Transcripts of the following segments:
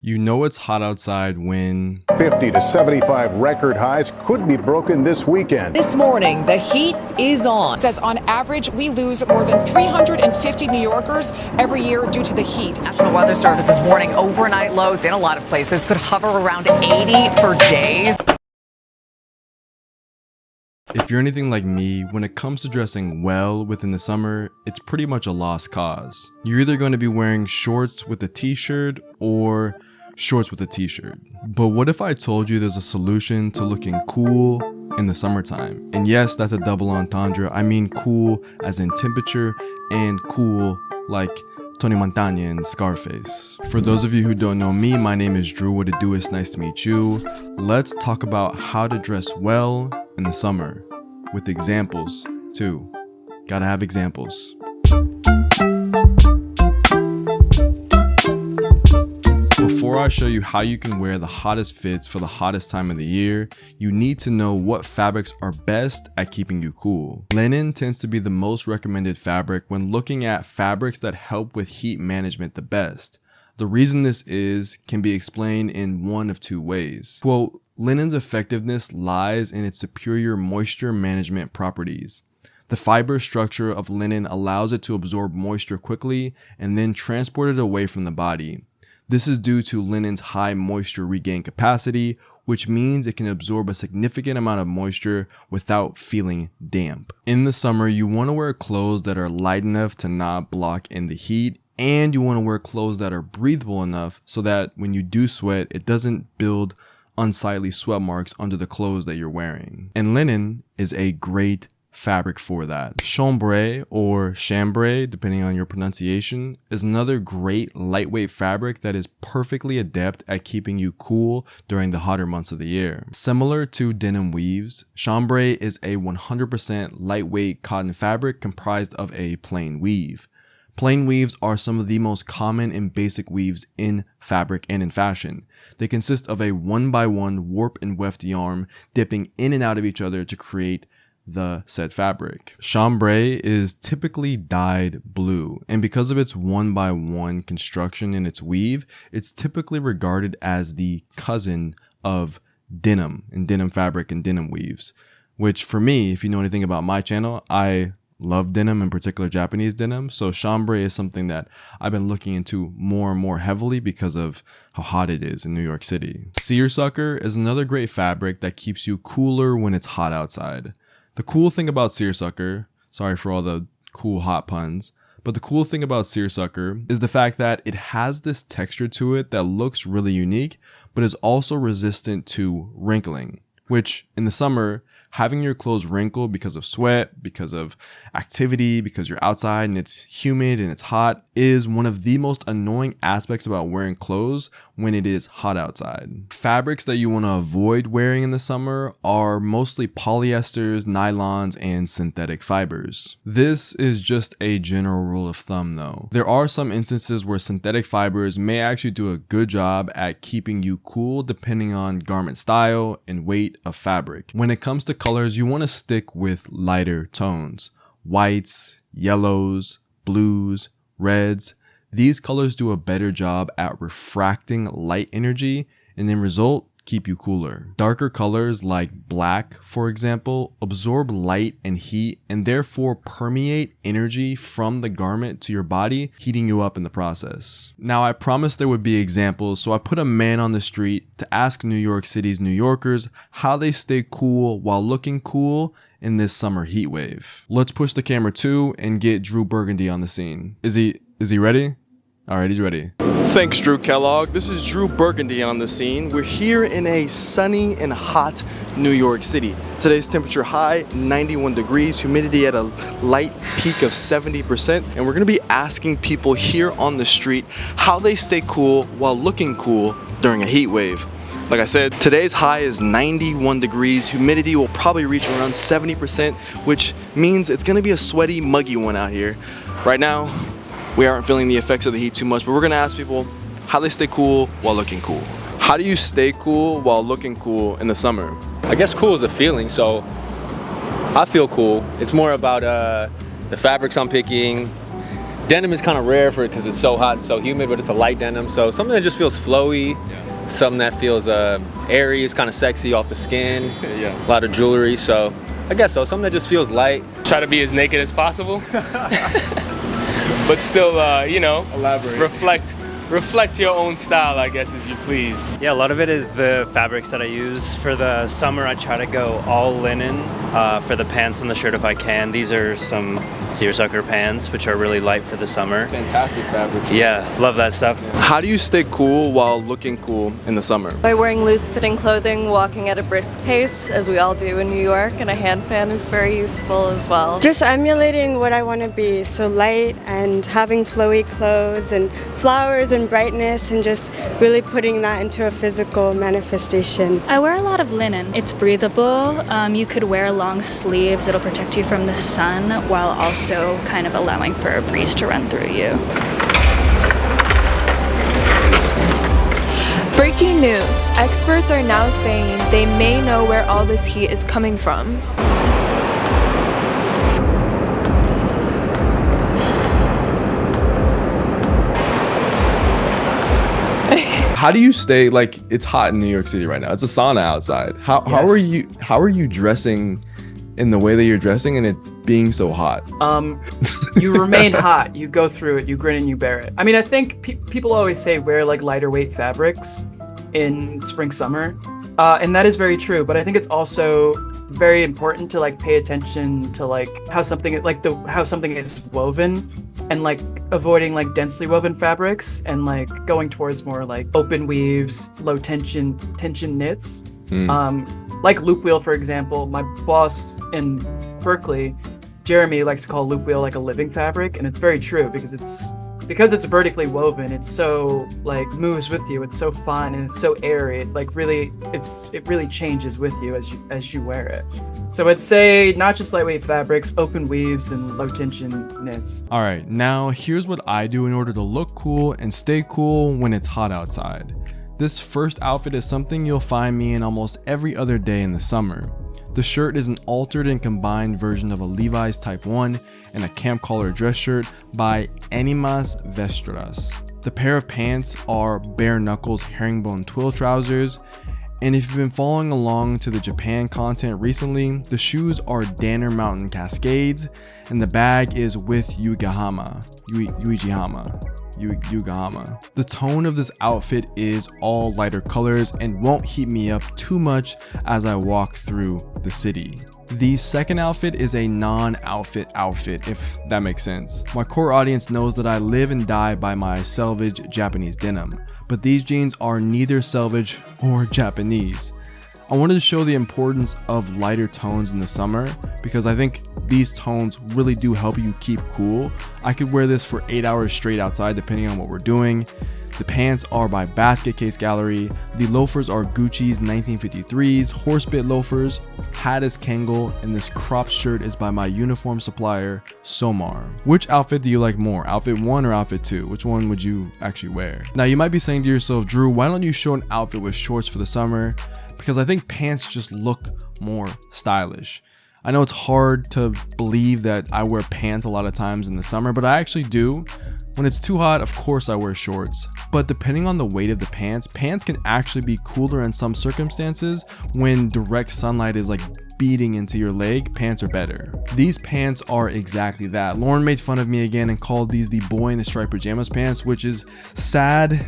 You know it's hot outside when 50 to 75 record highs could be broken this weekend. This morning, the heat is on. It says on average, we lose more than 350 New Yorkers every year due to the heat. National Weather Service is warning overnight lows in a lot of places could hover around 80 for days. if you're anything like me, when it comes to dressing well within the summer, it's pretty much a lost cause. You're either going to be wearing shorts with a t-shirt or shorts with a t-shirt. But what if I told you there's a solution to looking cool in the summertime? And yes, that's a double entendre. I mean cool as in temperature and cool like Tony Montana and Scarface. For those of you who don't know me, my name is Drew. What it do? It's nice to meet you. Let's talk about how to dress well in the summer with examples too. Gotta have examples. Before I show you how you can wear the hottest fits for the hottest time of the year, you need to know what fabrics are best at keeping you cool. Linen tends to be the most recommended fabric when looking at fabrics that help with heat management the best. The reason this can be explained in one of two ways. Quote, linen's effectiveness lies in its superior moisture management properties. The fiber structure of linen allows it to absorb moisture quickly and then transport it away from the body. This is due to linen's high moisture regain capacity, which means it can absorb a significant amount of moisture without feeling damp. In the summer, you want to wear clothes that are light enough to not block in the heat, and you want to wear clothes that are breathable enough so that when you do sweat, it doesn't build unsightly sweat marks under the clothes that you're wearing. And linen is a great fabric for that. Chambray or chambray, depending on your pronunciation, is another great lightweight fabric that is perfectly adept at keeping you cool during the hotter months of the year. Similar to denim weaves, chambray is a 100% lightweight cotton fabric comprised of a plain weave. Plain weaves are some of the most common and basic weaves in fabric and in fashion. They consist of a 1x1 warp and weft yarn dipping in and out of each other to create the said fabric. Chambray is typically dyed blue, and because of its 1x1 construction in its weave, it's typically regarded as the cousin of denim and denim fabric and denim weaves, which for me, if you know anything about my channel, I love denim, in particular Japanese denim. So chambray is something that I've been looking into more and more heavily because of how hot it is in New York City. Seersucker is another great fabric that keeps you cooler when it's hot outside. The cool thing about seersucker, sorry for all the cool hot puns, but the cool thing about seersucker is the fact that it has this texture to it that looks really unique, but is also resistant to wrinkling, which in the summer, having your clothes wrinkle because of sweat, because of activity, because you're outside and it's humid and it's hot is one of the most annoying aspects about wearing clothes when it is hot outside. Fabrics that you want to avoid wearing in the summer are mostly polyesters, nylons, and synthetic fibers. This is just a general rule of thumb though. There are some instances where synthetic fibers may actually do a good job at keeping you cool depending on garment style and weight of fabric. When it comes to colors, you want to stick with lighter tones. Whites, yellows, blues, reds. These colors do a better job at refracting light energy and in result, keep you cooler. Darker colors like black, for example, absorb light and heat and therefore permeate energy from the garment to your body, heating you up in the process. Now, I promised there would be examples, so I put a man on the street to ask New York City's New Yorkers how they stay cool while looking cool in this summer heat wave. Let's push the camera too and get Drew Burgundy on the scene. Is he ready? All right, he's ready. Thanks, Drew Kellogg. This is Drew Burgundy on the scene. We're here in a sunny and hot New York City. Today's temperature high, 91 degrees, humidity at a light peak of 70%. And we're gonna be asking people here on the street how they stay cool while looking cool during a heat wave. Like I said, today's high is 91 degrees. Humidity will probably reach around 70%, which means it's gonna be a sweaty, muggy one out here. Right now, we aren't feeling the effects of the heat too much, but we're gonna ask people how they stay cool while looking cool. How do you stay cool while looking cool in the summer? I guess cool is a feeling, so I feel cool. It's more about the fabrics I'm picking, denim is kind of rare for it because it's so hot and so humid, but it's a light denim. So something that just feels flowy, something that feels airy, is kind of sexy off the skin. A lot of jewelry. So I guess so. Something that just feels light. Try to be as naked as possible, but still, elaborate. Reflect your own style, I guess, as you please. Yeah, a lot of it is the fabrics that I use. For the summer, I try to go all linen for the pants and the shirt if I can. These are some seersucker pants, which are really light for the summer. Fantastic fabric. Yeah, love that stuff. How do you stay cool while looking cool in the summer? By wearing loose-fitting clothing, walking at a brisk pace, as we all do in New York, and a hand fan is very useful as well. Just emulating what I want to be, so light and having flowy clothes and flowers and brightness, and just really putting that into a physical manifestation. I wear a lot of linen. It's breathable. You could wear long sleeves. It'll protect you from the sun while also kind of allowing for a breeze to run through you. Breaking news. Experts are now saying they may know where all this heat is coming from. How do you stay, like, it's hot in New York City right now. It's a sauna outside. How are you dressing in the way that you're dressing and it being so hot? You remain hot. You go through it. You grin and you bear it. I mean, I think people always say wear like lighter weight fabrics in spring, summer, and that is very true. But I think it's also very important to like pay attention to like how something is woven, and like avoiding like densely woven fabrics and like going towards more like open weaves, low tension knits. Like loop wheel, for example. My boss in Berkeley, Jeremy, likes to call loop wheel like a living fabric, and it's very true because it's vertically woven. It's so like moves with you. It's so fun and it's so airy. It like really it really changes with you as you wear it. So I'd say not just lightweight fabrics, open weaves, and low tension knits. All right, now here's what I do in order to look cool and stay cool when it's hot outside. This first outfit is something you'll find me in almost every other day in the summer. The shirt is an altered and combined version of a Levi's Type 1 and a camp collar dress shirt by Animas Vesturas. The pair of pants are bare knuckles herringbone twill trousers, and if you've been following along to the Japan content recently, the shoes are Danner Mountain Cascades, and the bag is with Yuigahama. The tone of this outfit is all lighter colors and won't heat me up too much as I walk through the city. The second outfit is a non-outfit outfit, if that makes sense. My core audience knows that I live and die by my selvage Japanese denim, but these jeans are neither selvage or Japanese. I wanted to show the importance of lighter tones in the summer because I think these tones really do help you keep cool. I could wear this for 8 hours straight outside depending on what we're doing. The pants are by Basket Case Gallery. The loafers are Gucci's 1953s horsebit loafers. Hat is Kangol, and this cropped shirt is by my uniform supplier, Somar. Which outfit do you like more, outfit 1 or outfit 2? Which one would you actually wear? Now you might be saying to yourself, Drew, why don't you show an outfit with shorts for the summer? Because I think pants just look more stylish. I know it's hard to believe that I wear pants a lot of times in the summer, but I actually do. When it's too hot, of course I wear shorts. But depending on the weight of the pants can actually be cooler in some circumstances. When direct sunlight is like beating into your leg, pants are better. These pants are exactly that. Lauren made fun of me again and called these the boy in the striped pajamas pants, which is sad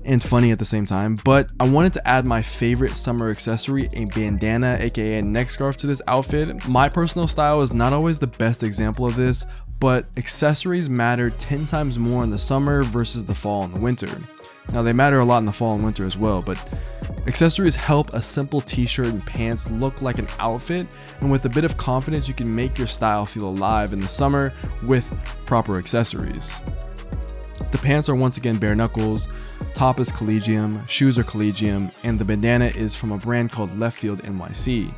and funny at the same time, but I wanted to add my favorite summer accessory, a bandana aka a neck scarf, to this outfit. My personal style is not always the best example of this, but accessories matter 10 times more in the summer versus the fall and the winter. Now they matter a lot in the fall and winter as well, but accessories help a simple t-shirt and pants look like an outfit, and with a bit of confidence you can make your style feel alive in the summer with proper accessories. The pants are once again bare knuckles, top is Collegium, shoes are Collegium, and the bandana is from a brand called Left Field NYC.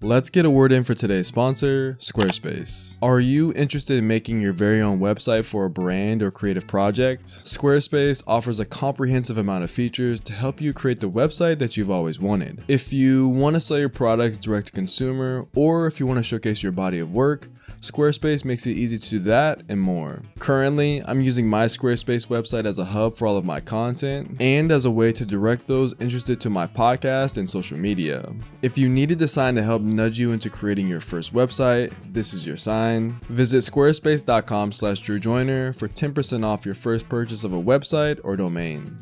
Let's get a word in for today's sponsor, Squarespace. Are you interested in making your very own website for a brand or creative project? Squarespace offers a comprehensive amount of features to help you create the website that you've always wanted. If you want to sell your products direct to consumer, or if you want to showcase your body of work, Squarespace makes it easy to do that and more. Currently, I'm using my Squarespace website as a hub for all of my content and as a way to direct those interested to my podcast and social media. If you need a design to help nudge you into creating your first website, this is your sign. Visit squarespace.com/DrewJoyner for 10% off your first purchase of a website or domain.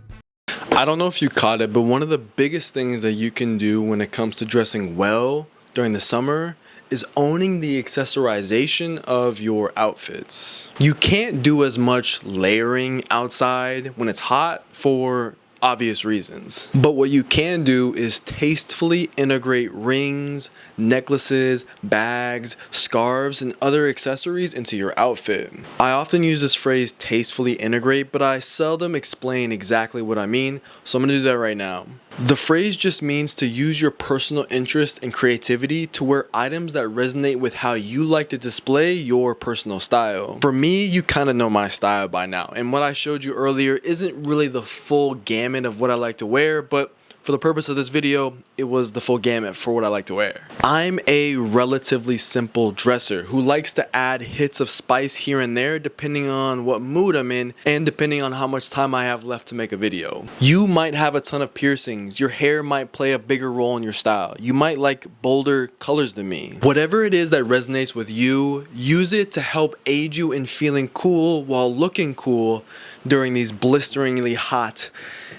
I don't know if you caught it, but one of the biggest things that you can do when it comes to dressing well during the summer is owning the accessorization of your outfits. You can't do as much layering outside when it's hot for obvious reasons. But what you can do is tastefully integrate rings, necklaces, bags, scarves, and other accessories into your outfit. I often use this phrase tastefully integrate, but I seldom explain exactly what I mean, so I'm gonna do that right now. The phrase just means to use your personal interest and creativity to wear items that resonate with how you like to display your personal style. For me, you kind of know my style by now, and what I showed you earlier isn't really the full gamut of what I like to wear, but for the purpose of this video, it was the full gamut for what I like to wear. I'm a relatively simple dresser who likes to add hits of spice here and there depending on what mood I'm in and depending on how much time I have left to make a video. You might have a ton of piercings, your hair might play a bigger role in your style, you might like bolder colors than me. Whatever it is that resonates with you, use it to help aid you in feeling cool while looking cool during these blisteringly hot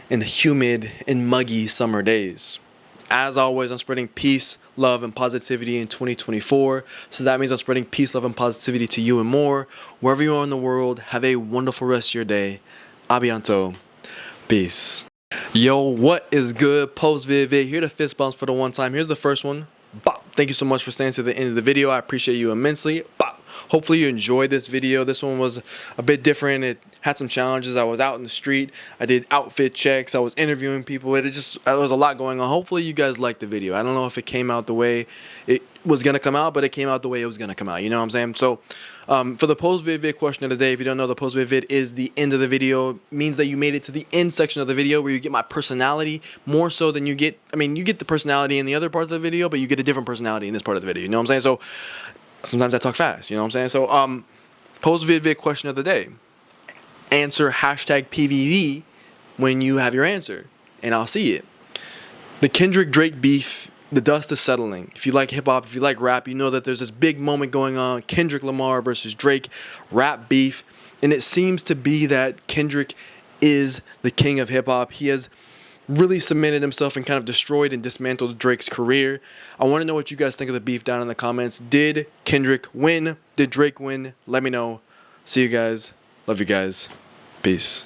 and humid and muggy summer days. As always, I'm spreading peace, love, and positivity in 2024. So that means I'm spreading peace, love, and positivity to you and more. Wherever you are in the world, have a wonderful rest of your day. Abianto. Peace. Yo, what is good? Post vid. Here are the fist bumps for the one time. Here's the first one. Bop. Thank you so much for staying to the end of the video. I appreciate you immensely. Bop. Hopefully you enjoyed this video. This one was a bit different. It had some challenges. I was out in the street. I did outfit checks. I was interviewing people. There was a lot going on. Hopefully you guys liked the video. I don't know if it came out the way it was going to come out, but it came out the way it was going to come out. You know what I'm saying? So for the post vid question of the day, if you don't know, the post vid is the end of the video. It means that you made it to the end section of the video where you get my personality more so than you get the personality in the other part of the video, but you get a different personality in this part of the video. You know what I'm saying? So sometimes I talk fast, you know what I'm saying? So post vid question of the day. Answer #PVV when you have your answer, and I'll see it. The Kendrick Drake beef, the dust is settling. If you like hip hop, if you like rap, you know that there's this big moment going on. Kendrick Lamar versus Drake, rap beef, and it seems to be that Kendrick is the king of hip hop. He has really cemented himself and kind of destroyed and dismantled Drake's career. I want to know what you guys think of the beef down in the comments. Did Kendrick win? Did Drake win? Let me know. See you guys. Love you guys. Peace.